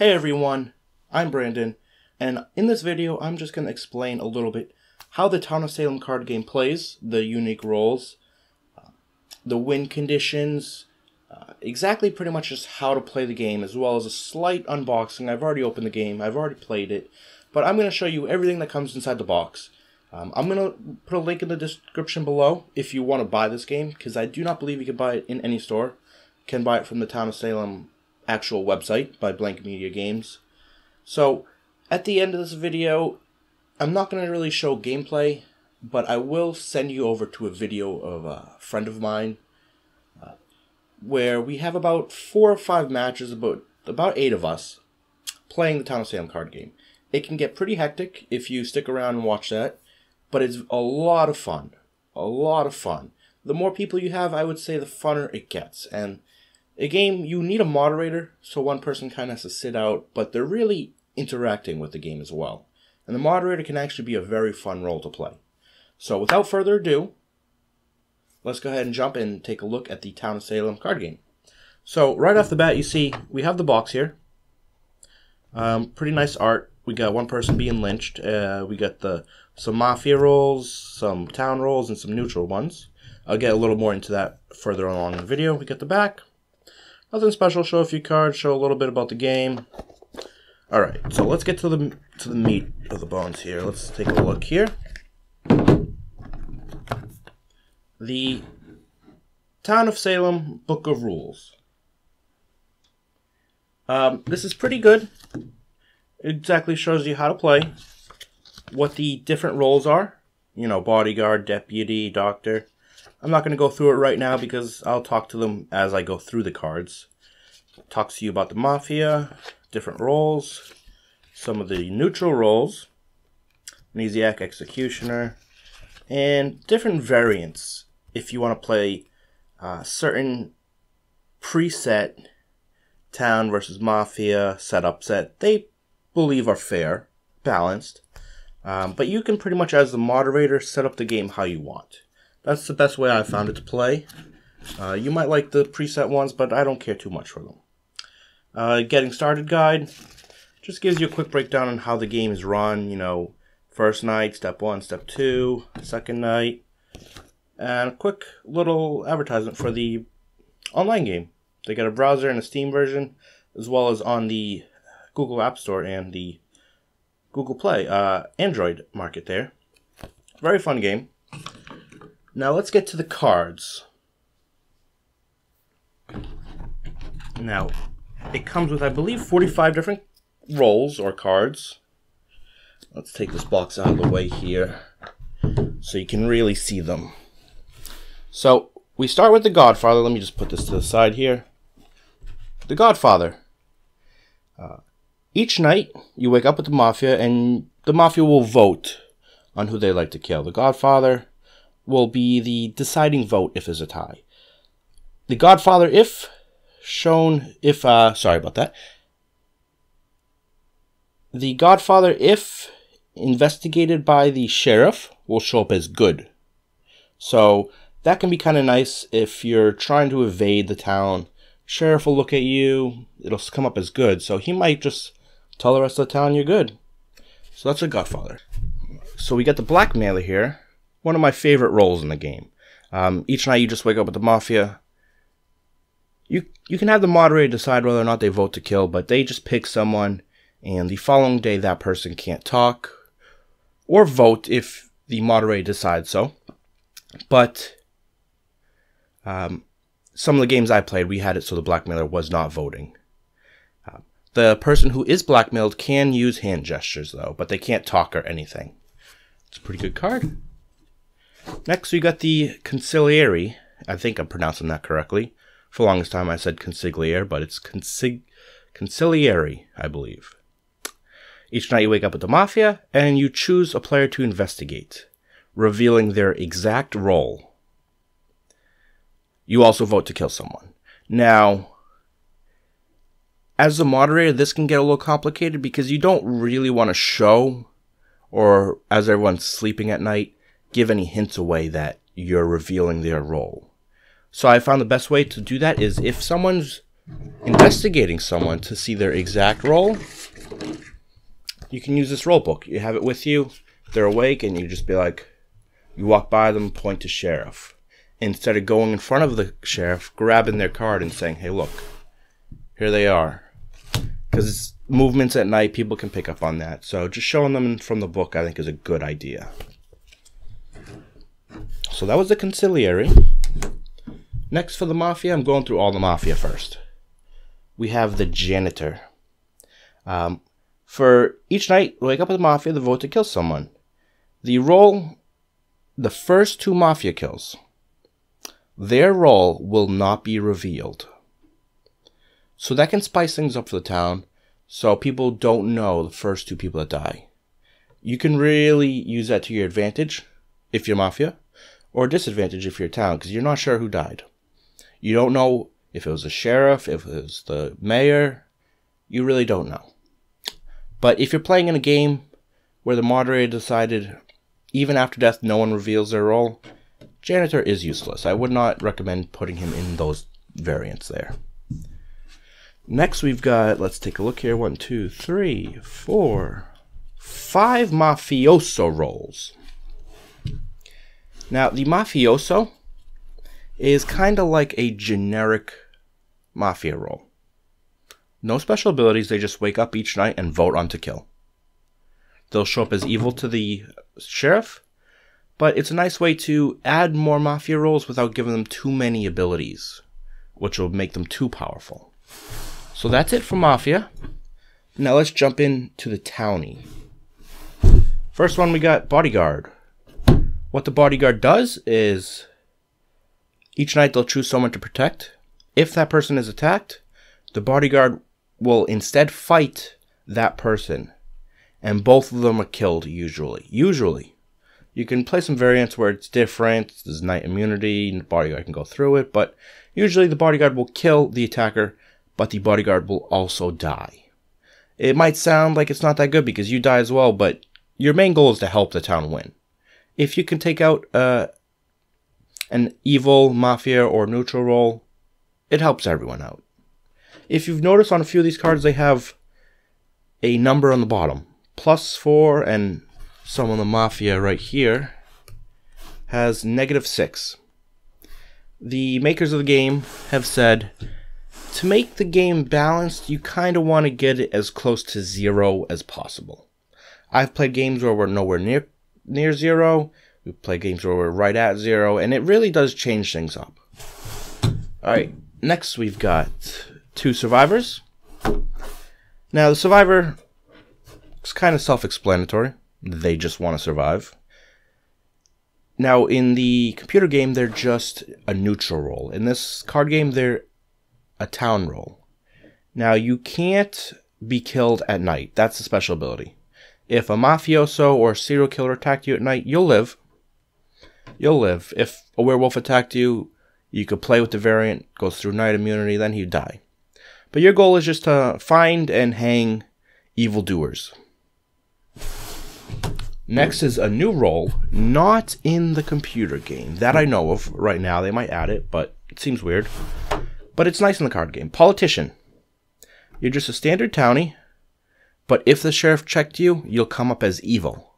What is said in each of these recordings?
Hey everyone, I'm Brandon, and in this video I'm just going to explain a little bit how the Town of Salem card game plays, the unique roles, the win conditions, exactly pretty much just how to play the game, as well as a slight unboxing. I've already opened the game, I've already played it, but I'm going to show you everything that comes inside the box. I'm going to put a link in the description below if you want to buy this game, because I do not believe you can buy it in any store. You can buy it from the Town of Salem actual website by Blank Media Games. So at the end of this video, I'm not going to really show gameplay, but I will send you over to a video of a friend of mine where we have about 4 or 5 matches, about 8 of us playing the Town of Salem card game. It can get pretty hectic if you stick around and watch that, but it's a lot of fun. A lot of fun. The more people you have, I would say, the funner it gets. And a game, you need a moderator, so one person kind of has to sit out, but they're really interacting with the game as well. And the moderator can actually be a very fun role to play. So without further ado, let's go ahead and jump and take a look at the Town of Salem card game. So right off the bat, you see we have the box here. Pretty nice art. We got one person being lynched. We got some Mafia roles, some town roles, and some neutral ones. I'll get a little more into that further along in the video. We got the back. Nothing special. Show a few cards. Show a little bit about the game. All right. So let's get to the meat of the bones here. Let's take a look here. The Town of Salem Book of Rules. This is pretty good. It exactly shows you how to play, what the different roles are. You know, bodyguard, deputy, doctor. I'm not going to go through it right now because I'll talk to them as I go through the cards. Talks to you about the Mafia, different roles, some of the neutral roles, Amnesiac, Executioner, and different variants if you want to play certain preset town versus Mafia setups that they believe are fair, balanced. But you can pretty much, as the moderator, set up the game how you want. That's the best way I found it to play. You might like the preset ones, but I don't care too much for them. Getting started guide just gives you a quick breakdown on how the game is run. You know, first night, step 1, step 2, second night, and a quick little advertisement for the online game. They got a browser and a Steam version, as well as on the Google App Store and the Google Play Android market there. Very fun game. Now let's get to the cards. Now, it comes with, I believe, 45 different roles or cards. Let's take this box out of the way here so you can really see them. So, we start with the Godfather. Let me just put this to the side here. The Godfather. Each night, you wake up with the Mafia, and the Mafia will vote on who they like to kill. The Godfather will be the deciding vote if there's a tie. The Godfather, The Godfather, if investigated by the sheriff, will show up as good. So that can be kind of nice if you're trying to evade the town. Sheriff will look at you, it'll come up as good, so he might just tell the rest of the town you're good. So that's a Godfather. So we got the Blackmailer here. One of my favorite roles in the game. Each night you just wake up with the Mafia. You can have the moderator decide whether or not they vote to kill, but they just pick someone, and the following day that person can't talk or vote if the moderator decides so. But some of the games I played, we had it so the Blackmailer was not voting. The person who is blackmailed can use hand gestures, though, but they can't talk or anything. It's a pretty good card. Next, we got the Consigliere. I think I'm pronouncing that correctly. For the longest time, I said Consigliere, but it's Consigliere, I believe. Each night, you wake up with the Mafia, and you choose a player to investigate, revealing their exact role. You also vote to kill someone. Now, as the moderator, this can get a little complicated because you don't really want to show, or as everyone's sleeping at night, give any hints away that you're revealing their role. So I found the best way to do that is if someone's investigating someone to see their exact role, you can use this role book. You have it with you. They're awake, and you just be like, you walk by them, point to sheriff. Instead of going in front of the sheriff, grabbing their card and saying, hey, look, here they are. Because movements at night, people can pick up on that. So just showing them from the book, I think, is a good idea. So that was the Conciliary. Next for the Mafia, I'm going through all the Mafia first. We have the Janitor. For each night, wake up with the Mafia, the vote to kill someone. The role, the first 2 Mafia kills, their role will not be revealed. So that can spice things up for the town, so people don't know the first 2 people that die. You can really use that to your advantage if you're Mafia, or disadvantage if you're town, because you're not sure who died. You don't know if it was the sheriff, if it was the mayor. You really don't know. But if you're playing in a game where the moderator decided, even after death, no one reveals their role, Janitor is useless. I would not recommend putting him in those variants there. Next we've got, let's take a look here, 1, 2, 3, 4, 5 Mafioso roles. Now, the Mafioso is kind of like a generic Mafia role. No special abilities, they just wake up each night and vote on to kill. They'll show up as evil to the sheriff, but it's a nice way to add more Mafia roles without giving them too many abilities, which will make them too powerful. So that's it for Mafia. Now let's jump into the townie. First one, we got Bodyguard. What the Bodyguard does is each night they'll choose someone to protect. If that person is attacked, the Bodyguard will instead fight that person, and both of them are killed usually. You can play some variants where it's different. There's night immunity, and the Bodyguard can go through it, but usually the Bodyguard will kill the attacker, but the Bodyguard will also die. It might sound like it's not that good because you die as well, but your main goal is to help the town win. If you can take out an evil, Mafia, or neutral role, it helps everyone out. If you've noticed on a few of these cards, they have a number on the bottom. +4, and some on the Mafia right here has -6. The makers of the game have said, to make the game balanced, you kind of want to get it as close to 0 as possible. I've played games where we're nowhere near 0. We play games where we're right at 0, and it really does change things up. Alright, next we've got 2 survivors. Now, the survivor is kind of self-explanatory. They just want to survive. Now, in the computer game, they're just a neutral role. In this card game, they're a town role. Now, you can't be killed at night. That's a special ability. If a mafioso or serial killer attacked you at night, you'll live. You'll live. If a werewolf attacked you, you could play with the variant, goes through night immunity, then he'd die. But your goal is just to find and hang evildoers. Next is a new role, not in the computer game. That I know of right now. They might add it, but it seems weird. But it's nice in the card game. Politician. You're just a standard townie, but if the sheriff checked you, you'll come up as evil.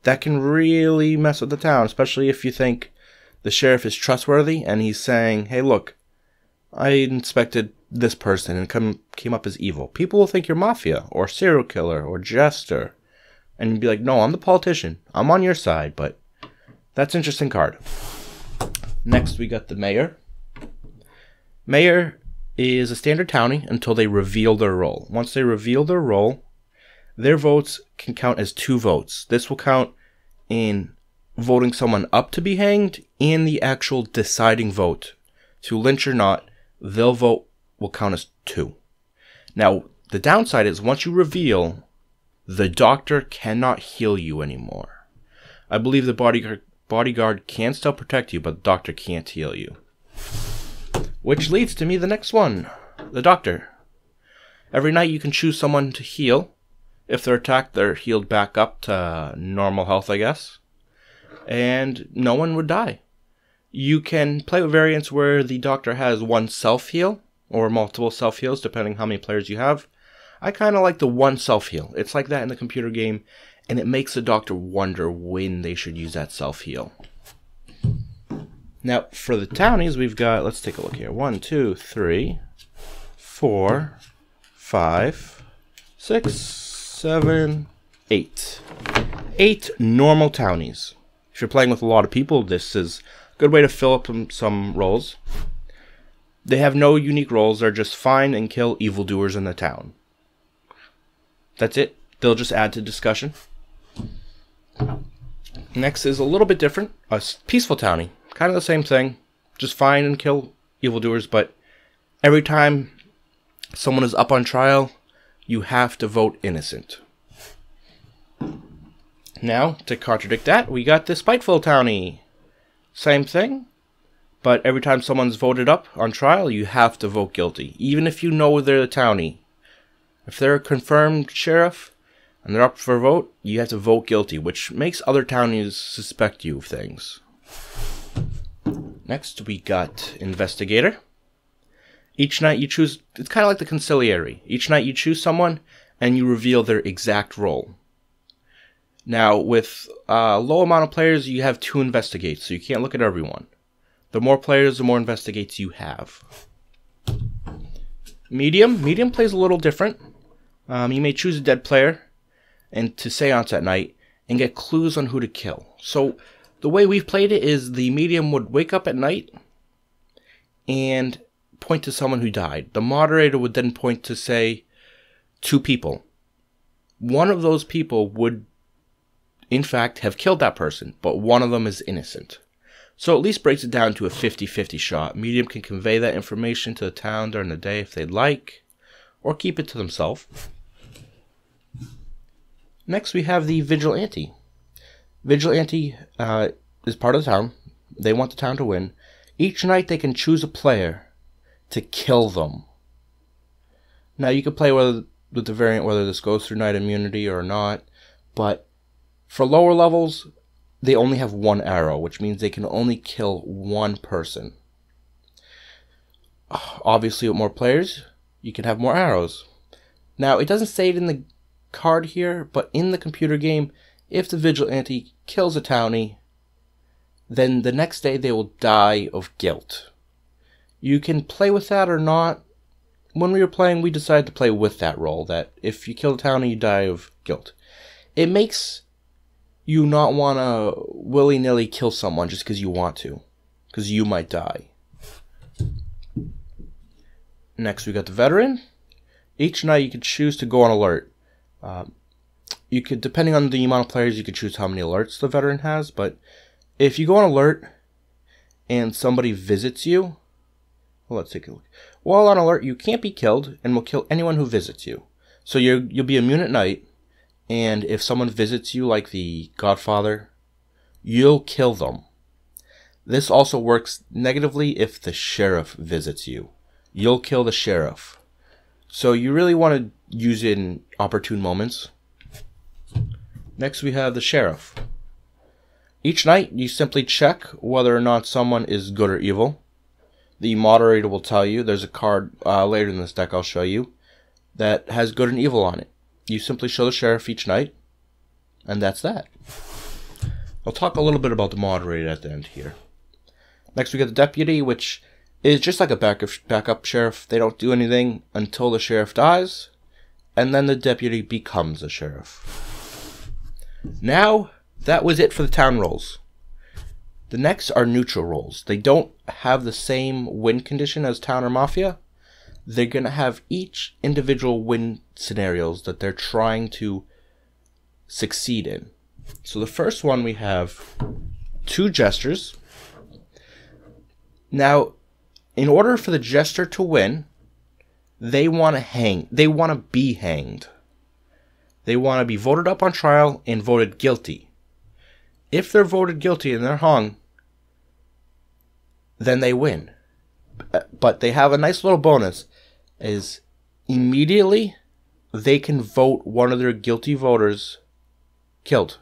That can really mess with the town, especially if you think the sheriff is trustworthy and he's saying, hey, look, I inspected this person and came up as evil. People will think you're Mafia or serial killer or jester. And you'd be like, no, I'm the politician. I'm on your side, but that's an interesting card. Next, we got the mayor. Mayor is a standard townie until they reveal their role. Once they reveal their role, their votes can count as 2 votes. This will count in voting someone up to be hanged and the actual deciding vote. To lynch or not, their vote will count as 2. Now, the downside is once you reveal, the doctor cannot heal you anymore. I believe the bodyguard can still protect you, but the doctor can't heal you. Which leads to me the next one, the doctor. Every night you can choose someone to heal. If they're attacked, they're healed back up to normal health, I guess. And no one would die. You can play with variants where the doctor has one self-heal, or multiple self-heals, depending how many players you have. I kind of like the one self-heal. It's like that in the computer game, and it makes the doctor wonder when they should use that self-heal. Now, for the townies, we've got, let's take a look here. 1, 2, 3, 4, 5, 6, 7, 8. 8 normal townies. If you're playing with a lot of people, this is a good way to fill up some roles. They have no unique roles. They're just find and kill evildoers in the town. That's it. They'll just add to discussion. Next is a little bit different. A peaceful townie. Kind of the same thing. Just find and kill evildoers, but every time someone is up on trial, you have to vote innocent. Now, to contradict that, we got the spiteful townie. Same thing, but every time someone's voted up on trial, you have to vote guilty, even if you know they're the townie. If they're a confirmed sheriff and they're up for a vote, you have to vote guilty, which makes other townies suspect you of things. Next, we got Investigator. Each night you choose, it's kind of like the Conciliary. Each night you choose someone and you reveal their exact role. Now, with a low amount of players, you have 2 investigates, so you can't look at everyone. The more players, the more investigates you have. Medium plays a little different. You may choose a dead player and to seance at night and get clues on who to kill. So the way we've played it is the medium would wake up at night and point to someone who died. The moderator would then point to, say, 2 people. One of those people would, in fact, have killed that person, but one of them is innocent. So at least breaks it down to a 50-50 shot. Medium can convey that information to the town during the day if they'd like, or keep it to themselves. Next, we have the Vigilante. Vigilante is part of the town. They want the town to win. Each night they can choose a player to kill them. Now, you could play with the variant whether this goes through night immunity or not, but for lower levels, they only have 1 arrow, which means they can only kill 1 person. Obviously, with more players, you can have more arrows. Now, it doesn't say it in the card here, but in the computer game, if the Vigilante kills a townie, then the next day they will die of guilt. You can play with that or not. When we were playing, we decided to play with that role, that if you kill a townie, you die of guilt. It makes you not want to willy-nilly kill someone just because you want to, because you might die. Next, we got the Veteran. Each night you could choose to go on alert. You could, depending on the amount of players, you could choose how many alerts the Veteran has, but if you go on alert and somebody visits you, well, let's take a look. While on alert, you can't be killed and will kill anyone who visits you. So you'll be immune at night, and if someone visits you like the Godfather, you'll kill them. This also works negatively if the Sheriff visits you. You'll kill the Sheriff. So you really want to use it in opportune moments. Next we have the Sheriff. Each night you simply check whether or not someone is good or evil. The moderator will tell you. There's a card later in this deck I'll show you that has good and evil on it. You simply show the Sheriff each night, and that's that. I'll talk a little bit about the moderator at the end here. Next we got the Deputy, which is just like a backup Sheriff. They don't do anything until the Sheriff dies, and then the Deputy becomes a Sheriff. Now, that was it for the town roles. The next are neutral roles. They don't have the same win condition as town or Mafia. They're going to have each individual win scenarios that they're trying to succeed in. So the first one, we have 2 jesters. Now, in order for the jester to win, they want to They want to be hanged. They want to be voted up on trial and voted guilty. If they're voted guilty and they're hung, then they win. But they have a nice little bonus, is immediately they can vote one of their guilty voters killed.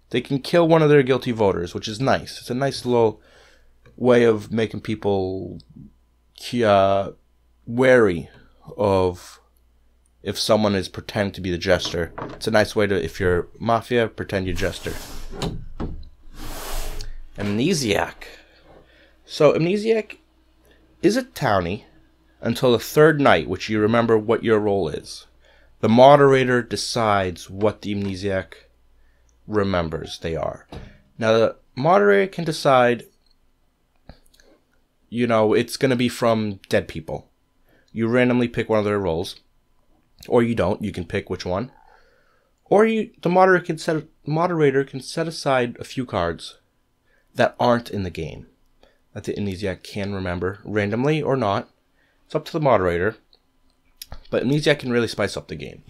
They can kill one of their guilty voters, which is nice. It's a nice little way of making people wary of if someone is pretending to be the jester. It's a nice way to, if you're Mafia, pretend you're jester. Amnesiac. So Amnesiac is a townie until the third night, which you remember what your role is. The moderator decides what the Amnesiac remembers they are. Now the moderator can decide, you know, it's going to be from dead people. You randomly pick one of their roles. Or you don't. You can pick which one. Or the moderator can set aside a few cards that aren't in the game that the Amnesiac can remember, randomly or not. It's up to the moderator. But Amnesiac can really spice up the game.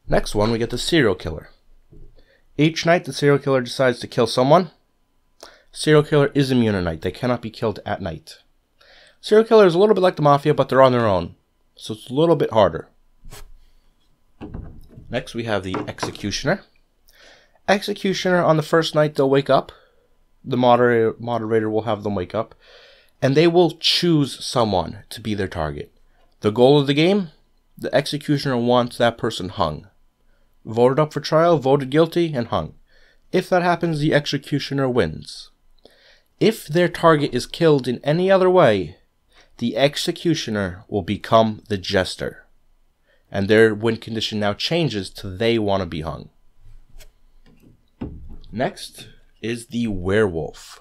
Next one, we get the serial killer. Each night, the serial killer decides to kill someone. Serial killer is immune at night. They cannot be killed at night. Serial killer is a little bit like the Mafia, but they're on their own. So it's a little bit harder. Next, we have the Executioner. Executioner, on the first night, they'll wake up. The moderator will have them wake up. And they will choose someone to be their target. The goal of the game, the Executioner wants that person hung. Voted up for trial, voted guilty, and hung. If that happens, the Executioner wins. If their target is killed in any other way, the Executioner will become the Jester. And their win condition now changes to they want to be hung. Next is the Werewolf.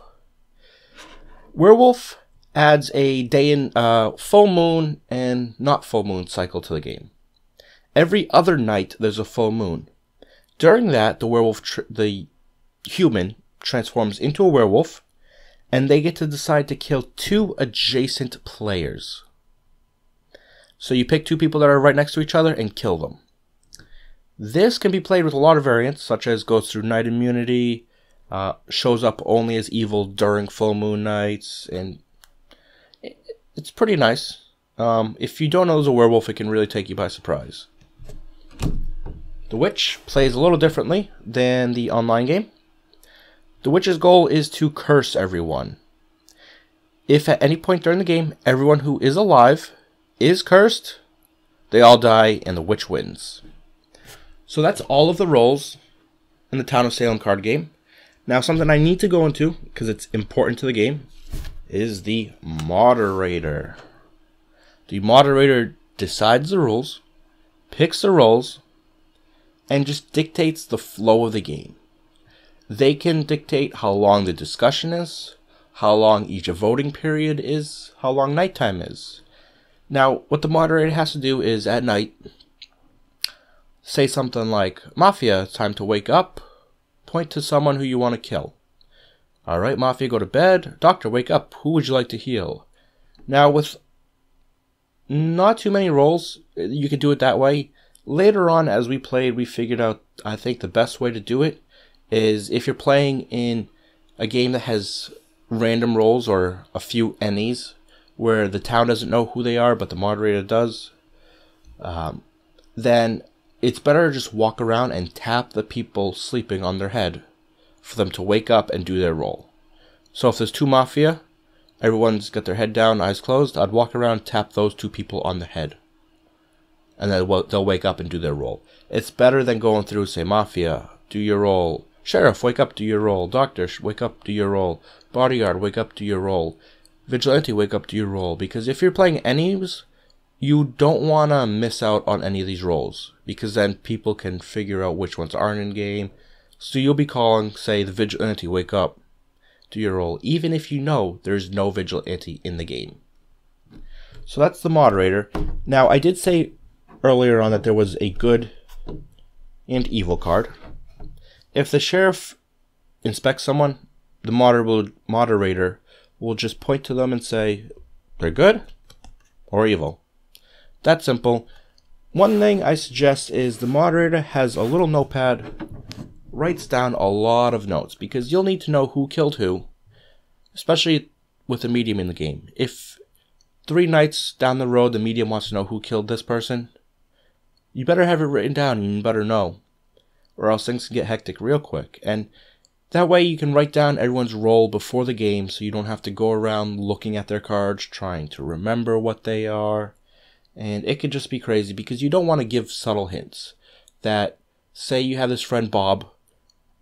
Werewolf adds a day in full moon and not full moon cycle to the game. Every other night there's a full moon. During that, the werewolf, the human, transforms into a werewolf, and they get to decide to kill 2 adjacent players. So you pick 2 people that are right next to each other and kill them. This can be played with a lot of variants, such as goes through night immunity, shows up only as evil during full moon nights, and it's pretty nice. If you don't know there's a werewolf, it can really take you by surprise. The Witch plays a little differently than the online game. The Witch's goal is to curse everyone. If at any point during the game, everyone who is alive is cursed, they all die and the Witch wins. So that's all of the roles in the Town of Salem card game. Now something I need to go into, because it's important to the game, is the Moderator. The Moderator decides the rules, picks the roles, and just dictates the flow of the game. They can dictate how long the discussion is, how long each voting period is, how long nighttime is. Now, what the moderator has to do is, at night, say something like, Mafia, it's time to wake up. Point to someone who you want to kill. Alright, Mafia, go to bed. Doctor, wake up. Who would you like to heal? Now, with not too many roles, you can do it that way. Later on, as we played, we figured out, I think, the best way to do it is if you're playing in a game that has random roles or a few NEs where the town doesn't know who they are, but the moderator does, then it's better to just walk around and tap the people sleeping on their head for them to wake up and do their role. So if there's 2 Mafia, everyone's got their head down, eyes closed, I'd walk around and tap those 2 people on the head. And then they'll wake up and do their role. It's better than going through, say, Mafia, do your role. Sheriff, wake up, do your role. Doctor, wake up, do your role. Bodyguard, wake up, do your role. Vigilante, wake up, do your role. Because if you're playing NEs, you don't want to miss out on any of these roles. Because then people can figure out which ones aren't in game. So you'll be calling, say, the Vigilante, wake up, do your role. Even if you know there's no Vigilante in the game. So that's the Moderator. Now, I did say earlier on that there was a good and evil card. If the sheriff inspects someone, the moderator will just point to them and say they're good or evil. That's simple. One thing I suggest is the moderator has a little notepad, writes down a lot of notes, because you'll need to know who killed who, especially with the medium in the game. If 3 nights down the road the medium wants to know who killed this person, you better have it written down and you better know, or else things can get hectic real quick. And That way you can write down everyone's role before the game so you don't have to go around looking at their cards, trying to remember what they are. And it could just be crazy because you don't want to give subtle hints. That, say you have this friend Bob,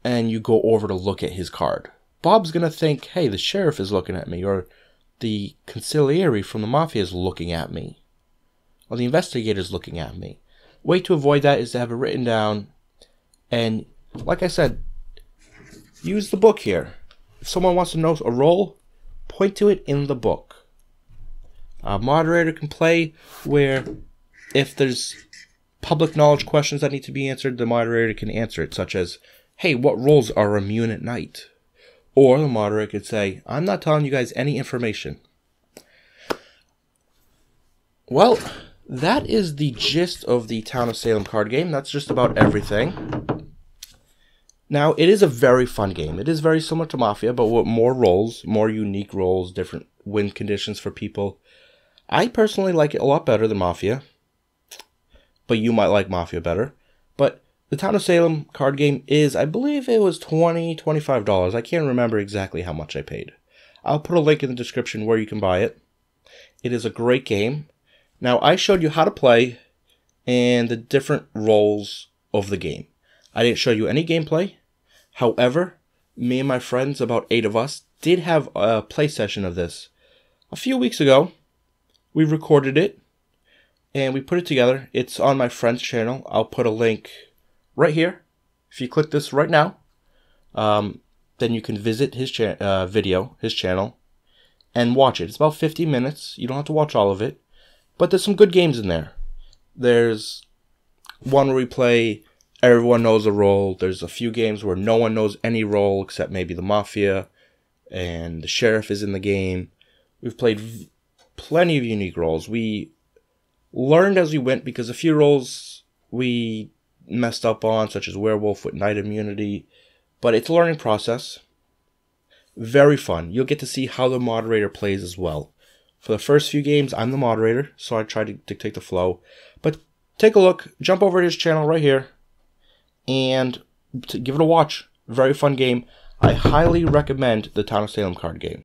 and you go over to look at his card. Bob's going to think, hey, the sheriff is looking at me, or the consigliere from the Mafia is looking at me, or the investigator's looking at me. Way to avoid that is to have it written down, and like I said, use the book here. If someone wants to know a role, point to it in the book. A moderator can play where if there's public knowledge questions that need to be answered, the moderator can answer it, such as, hey, what roles are immune at night? Or the moderator could say, I'm not telling you guys any information. Well, that is the gist of the Town of Salem card game. That's just about everything. Now, it is a very fun game. It is very similar to Mafia, but with more roles, more unique roles, different win conditions for people. I personally like it a lot better than Mafia, but you might like Mafia better. But the Town of Salem card game is, I believe it was $20, $25. I can't remember exactly how much I paid. I'll put a link in the description where you can buy it. It is a great game. Now, I showed you how to play and the different roles of the game. I didn't show you any gameplay. However, me and my friends, about 8 of us, did have a play session of this a few weeks ago. We recorded it and we put it together. It's on my friend's channel. I'll put a link right here. If you click this right now, then you can visit his channel, and watch it. It's about 50 minutes. You don't have to watch all of it, but there's some good games in there. There's one where we play everyone knows a role. There's a few games where no one knows any role except maybe the Mafia, and the sheriff is in the game. We've played plenty of unique roles. We learned as we went because a few roles we messed up on, such as werewolf with night immunity, but it's a learning process. Very fun. You'll get to see how the moderator plays as well. For the first few games, I'm the moderator, so I try to dictate the flow. But take a look, jump over to his channel right here, and give it a watch. Very fun game. I highly recommend the Town of Salem card game.